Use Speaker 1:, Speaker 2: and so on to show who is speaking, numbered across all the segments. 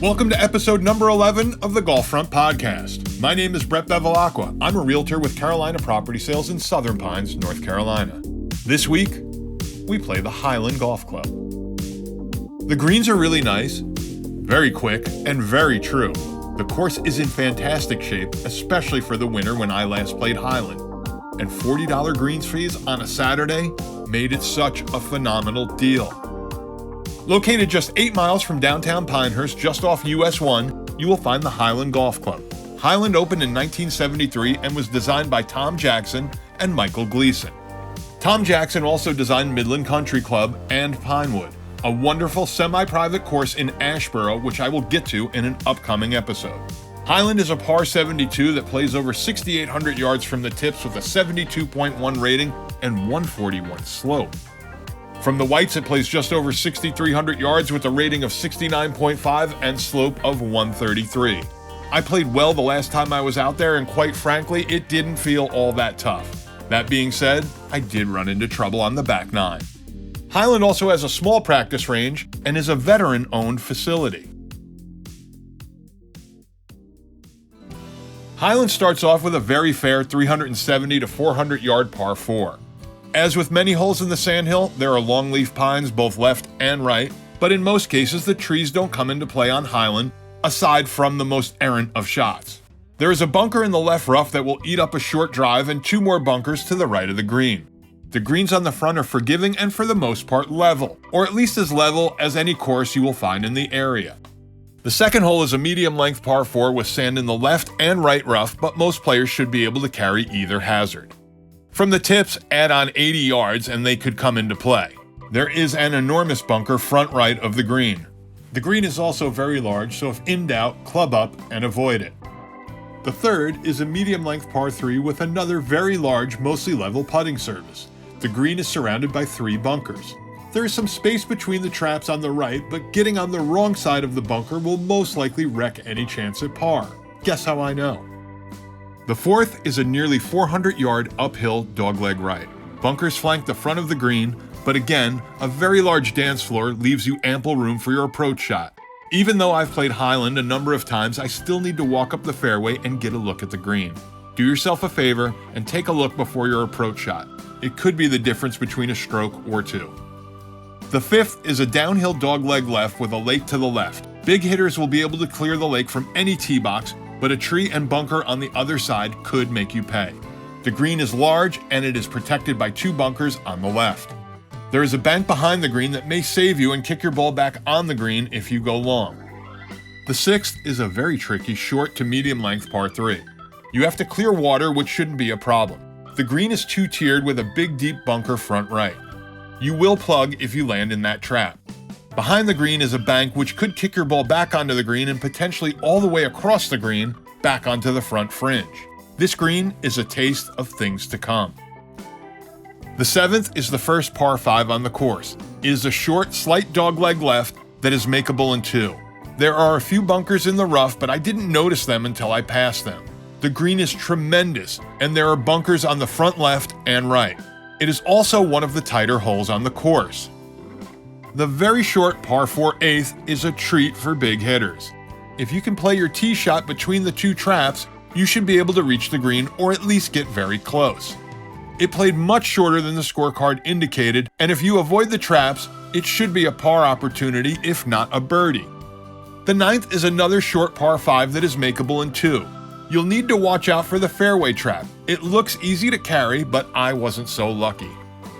Speaker 1: Welcome to episode number 11 of the Golf Front Podcast. My name is Brett Bevilacqua. I'm a realtor with Carolina Property Sales in Southern Pines, North Carolina. This week, we play the Hyland Golf Club. The greens are really nice, very quick, and very true. The course is in fantastic shape, especially for the winter when I last played Hyland. And $40 greens fees on a Saturday made it such a phenomenal deal. Located just 8 miles from downtown Pinehurst, just off US 1, you will find the Hyland Golf Club. Hyland opened in 1973 and was designed by Tom Jackson and Michael Gleason. Tom Jackson also designed Midland Country Club and Pinewood, a wonderful semi-private course in Asheboro, which I will get to in an upcoming episode. Hyland is a par 72 that plays over 6,800 yards from the tips with a 72.1 rating and 141 slope. From the whites, it plays just over 6,300 yards with a rating of 69.5 and slope of 133. I played well the last time I was out there, and quite frankly, it didn't feel all that tough. That being said, I did run into trouble on the back nine. Hyland also has a small practice range and is a veteran-owned facility. Hyland starts off with a very fair 370 to 400 yard par 4. As with many holes in the sandhill, there are longleaf pines both left and right, but in most cases the trees don't come into play on Hyland, aside from the most errant of shots. There is a bunker in the left rough that will eat up a short drive and 2 more bunkers to the right of the green. The greens on the front are forgiving and for the most part level, or at least as level as any course you will find in the area. The second hole is a medium-length par 4 with sand in the left and right rough, but most players should be able to carry either hazard. From the tips, add on 80 yards and they could come into play. There is an enormous bunker front right of the green. The green is also very large, so if in doubt, club up and avoid it. The third is a medium-length par 3 with another very large, mostly level putting surface. The green is surrounded by 3 bunkers. There is some space between the traps on the right, but getting on the wrong side of the bunker will most likely wreck any chance at par. Guess how I know? The fourth is a nearly 400-yard uphill dogleg right. Bunkers flank the front of the green, but again, a very large dance floor leaves you ample room for your approach shot. Even though I've played Hyland a number of times, I still need to walk up the fairway and get a look at the green. Do yourself a favor and take a look before your approach shot. It could be the difference between a stroke or 2. The fifth is a downhill dogleg left with a lake to the left. Big hitters will be able to clear the lake from any tee box, but a tree and bunker on the other side could make you pay. The green is large and it is protected by 2 bunkers on the left. There is a bank behind the green that may save you and kick your ball back on the green if you go long. The sixth is a very tricky short to medium length par 3. You have to clear water, which shouldn't be a problem. The green is 2-tiered with a big deep bunker front right. You will plug if you land in that trap. Behind the green is a bank which could kick your ball back onto the green and potentially all the way across the green back onto the front fringe. This green is a taste of things to come. The seventh is the first par 5 on the course. It is a short, slight dogleg left that is makeable in 2. There are a few bunkers in the rough, but I didn't notice them until I passed them. The green is tremendous, and there are bunkers on the front left and right. It is also one of the tighter holes on the course. The very short par 4 eighth is a treat for big hitters. If you can play your tee shot between the 2 traps, you should be able to reach the green or at least get very close. It played much shorter than the scorecard indicated, and if you avoid the traps, it should be a par opportunity, if not a birdie. The ninth is another short par 5 that is makeable in 2. You'll need to watch out for the fairway trap. It looks easy to carry, but I wasn't so lucky.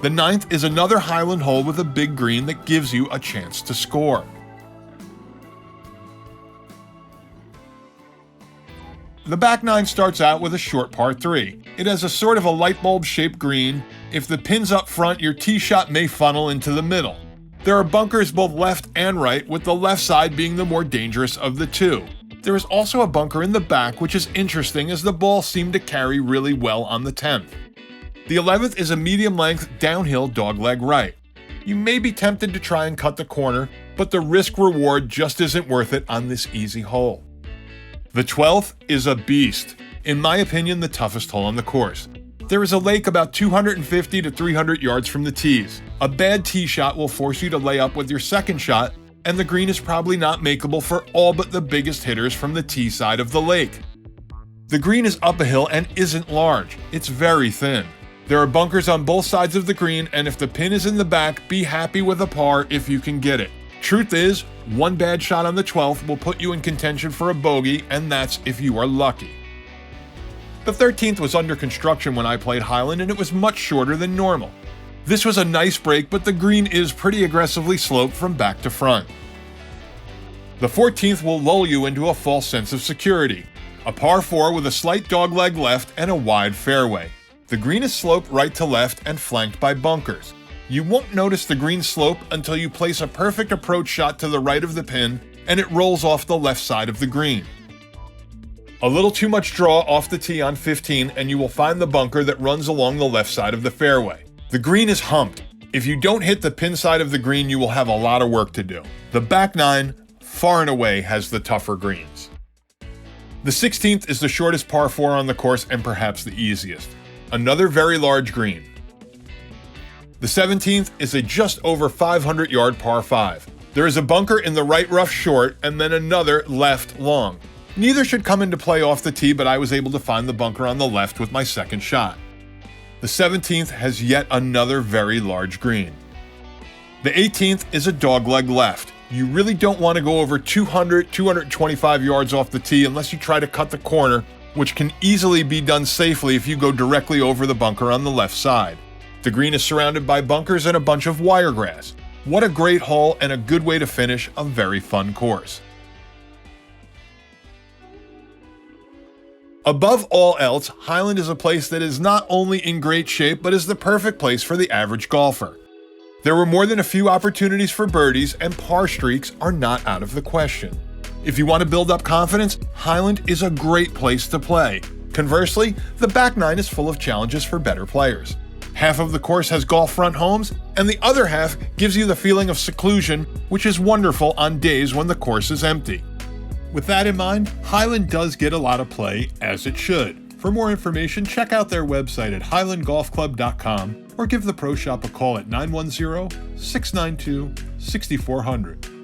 Speaker 1: The ninth is another Hyland hole with a big green that gives you a chance to score. The back nine starts out with a short par 3. It has a sort of a light bulb shaped green. If the pin's up front, your tee shot may funnel into the middle. There are bunkers both left and right, with the left side being the more dangerous of the 2. There is also a bunker in the back, which is interesting as the ball seemed to carry really well on the 10th. The 11th is a medium-length downhill dogleg right. You may be tempted to try and cut the corner, but the risk-reward just isn't worth it on this easy hole. The 12th is a beast. In my opinion, the toughest hole on the course. There is a lake about 250 to 300 yards from the tees. A bad tee shot will force you to lay up with your second shot, and the green is probably not makeable for all but the biggest hitters from the tee side of the lake. The green is up a hill and isn't large, it's very thin. There are bunkers on both sides of the green, and if the pin is in the back, be happy with a par if you can get it. Truth is, one bad shot on the 12th will put you in contention for a bogey, and that's if you are lucky. The 13th was under construction when I played Hyland, and it was much shorter than normal. This was a nice break, but the green is pretty aggressively sloped from back to front. The 14th will lull you into a false sense of security. A par 4 with a slight dogleg left and a wide fairway. The green is sloped right to left and flanked by bunkers. You won't notice the green slope until you place a perfect approach shot to the right of the pin and it rolls off the left side of the green. A little too much draw off the tee on 15 and you will find the bunker that runs along the left side of the fairway. The green is humped. If you don't hit the pin side of the green, you will have a lot of work to do. The back 9 far and away has the tougher greens. The 16th is the shortest par 4 on the course and perhaps the easiest. Another very large green. The 17th is a just over 500-yard par 5. There is a bunker in the right rough short and then another left long. Neither should come into play off the tee, but I was able to find the bunker on the left with my second shot. The 17th has yet another very large green. The 18th is a dogleg left. You really don't want to go over 200, 225 yards off the tee unless you try to cut the corner, which can easily be done safely if you go directly over the bunker on the left side. The green is surrounded by bunkers and a bunch of wiregrass. What a great hole and a good way to finish a very fun course. Above all else, Hyland is a place that is not only in great shape, but is the perfect place for the average golfer. There were more than a few opportunities for birdies, and par streaks are not out of the question. If you want to build up confidence, Hyland is a great place to play. Conversely, the back 9 is full of challenges for better players. Half of the course has golf front homes, and the other half gives you the feeling of seclusion, which is wonderful on days when the course is empty. With that in mind, Hyland does get a lot of play, as it should. For more information, check out their website at hylandgolfclub.com or give the Pro Shop a call at 910-692-6400.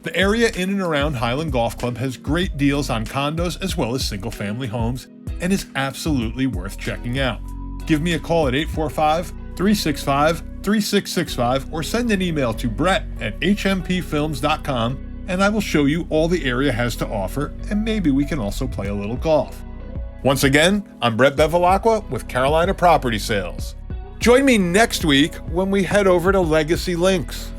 Speaker 1: The area in and around Hyland Golf Club has great deals on condos as well as single-family homes and is absolutely worth checking out. Give me a call at 845-365-3665 or send an email to brett@hmpfilms.com and I will show you all the area has to offer, and maybe we can also play a little golf. Once again, I'm Brett Bevilacqua with Carolina Property Sales. Join me next week when we head over to Legacy Links.